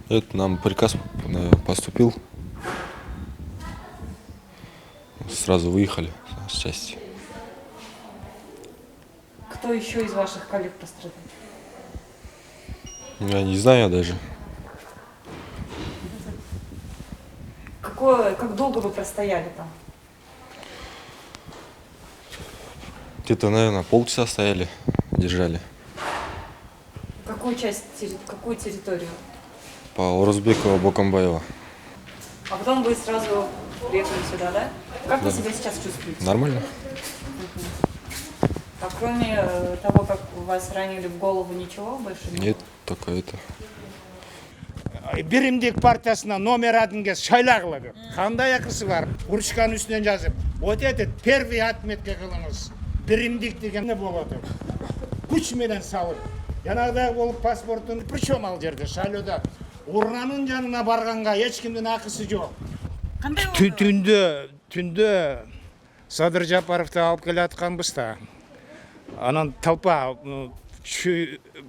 Это нам приказ поступил. Сразу выехали с части. Кто еще из ваших коллег пострадал? Я не знаю даже. Как долго вы простояли там? Где-то, наверное, полчаса стояли, держали. Какую территорию? По Орузбекова, Бокомбаева. А потом вы сразу приехали сюда, да? Как вы себя сейчас чувствуете? Нормально. А кроме того, как вас ранили в голову, ничего больше нет? Нет, только это. Биримдик партиясына номер адынге шайлағылығы. Қандай ақысы бар? Урчканың үстінен жазып. Вот этот первый отметка қылыңыз. Биримдик деген не болады? Күш менен салып. Жанагыдай болып паспортын причем ал жерде шайлода. Урнанын жанына барғанға ешкімдің ақысы жоқ. Түнде Садыр Жапаровты алып келатқанбыз да. Анан толпа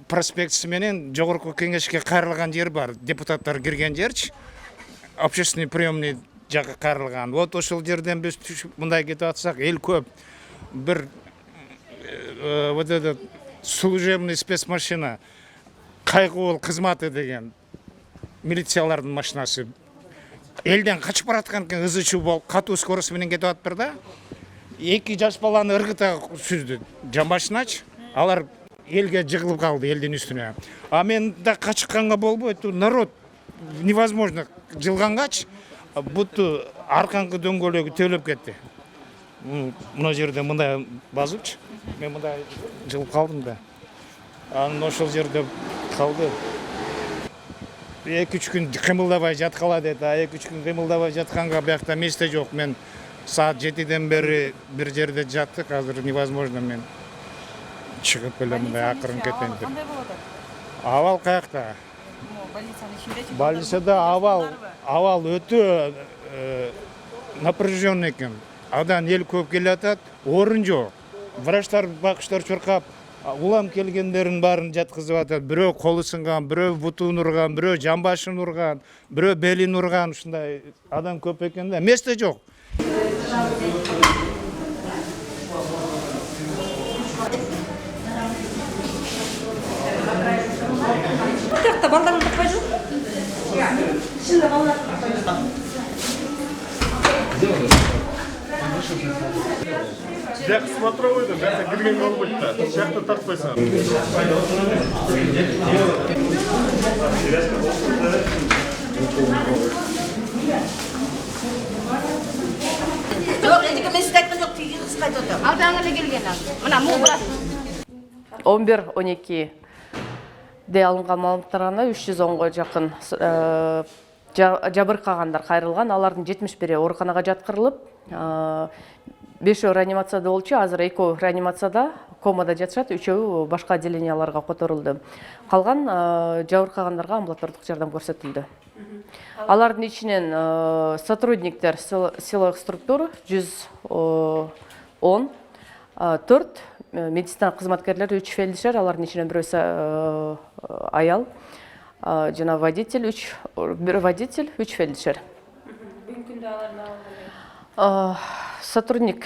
проспектісі менен жогорку кеңешке кайрылган жер бар. Депутаттар кирген жерчи. Общественный приемный жагы кайрылган. Вот ошол жерден биз мындай кетип атсак, эл көп. Бир вот этот служебный спецмашина кайгыл кызматы деген милициялардын машинасы элден качып бараткан экен, ызычуу болуп катуу скорость менен кетип атыптыр да. Эки жаш баланы ыргыта сүздү. Жамбашынач, алар элге жыгылып калды, элдин үстүнө. А мен да качканга болбойт. Народ невозможно жылгангач, буту аркаңкы дөңгөлөгү төлөп кетти. Мына жерде мындай базыпчы. Мен мындай жылып калдым да. Анан ошол жерде калды. 2-3 күн кымылдабай жаткала деди. 2-3 күн кымылдабай жатканга биякта месте жок. Мен саат 7-ден бери бир жерде жаттык. Азыр невозможно мен чыгып эле мындай акырын кетейин деп. Абал каякта? Больницада абал өтө напряженный экен. Адан эл көп келатат, орун жок. Врачтар, бакыштар чуркап, улам келгендерин баарын жаткызып атат. Бирөө колу сынган, бирөө бутун урган, бирөө жамбашын урган, бирөө белин урган, ушундай адам көп экен да. Месте жок. Тақта балдарың тақпай жоқ? Шында балдар. Жақ смотровойда, бәрі кірген ол бұйтта. Жақты тартпайсан. Жоқ, ендікі мен сізді айтқан жоқ, түйген қыз қайда отыр. Алдаңылы келген ал. Мына мұң бұрас. 11-12-де алынған маалыматтарына 310-ға жақын жабыркагандар кайрылган. Алардын 71-и ооруканага жаткырылып, 5-өө реанимацияда болчу. Азыр 2-өө реанимацияда комада жатышат, 3-өө башка отделенияларга которулду. Калган жабыркагандарга амбулатордук жардам көрсөтүлдү. Алардын ичинен сотрудниктер силовых структур 110, 4 медицина кызматкерлери, 3 фельдшер, алардын ичинен бирөө аял, жана водитель, 3 фельдшер. Сотрудник,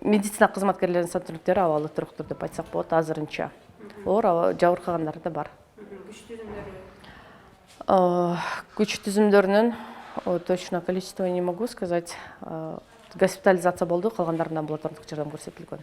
медицина кызматкерлеринин сотрудниктери абалы туруктур деп айтсак болот азырынча. Оор жабыркагандар да бар. Күч түзүмдөрүнүн точно количество не могу сказать. Госпитализация болду, калгандарына амбулатордук жардам көрсөтүлгөн.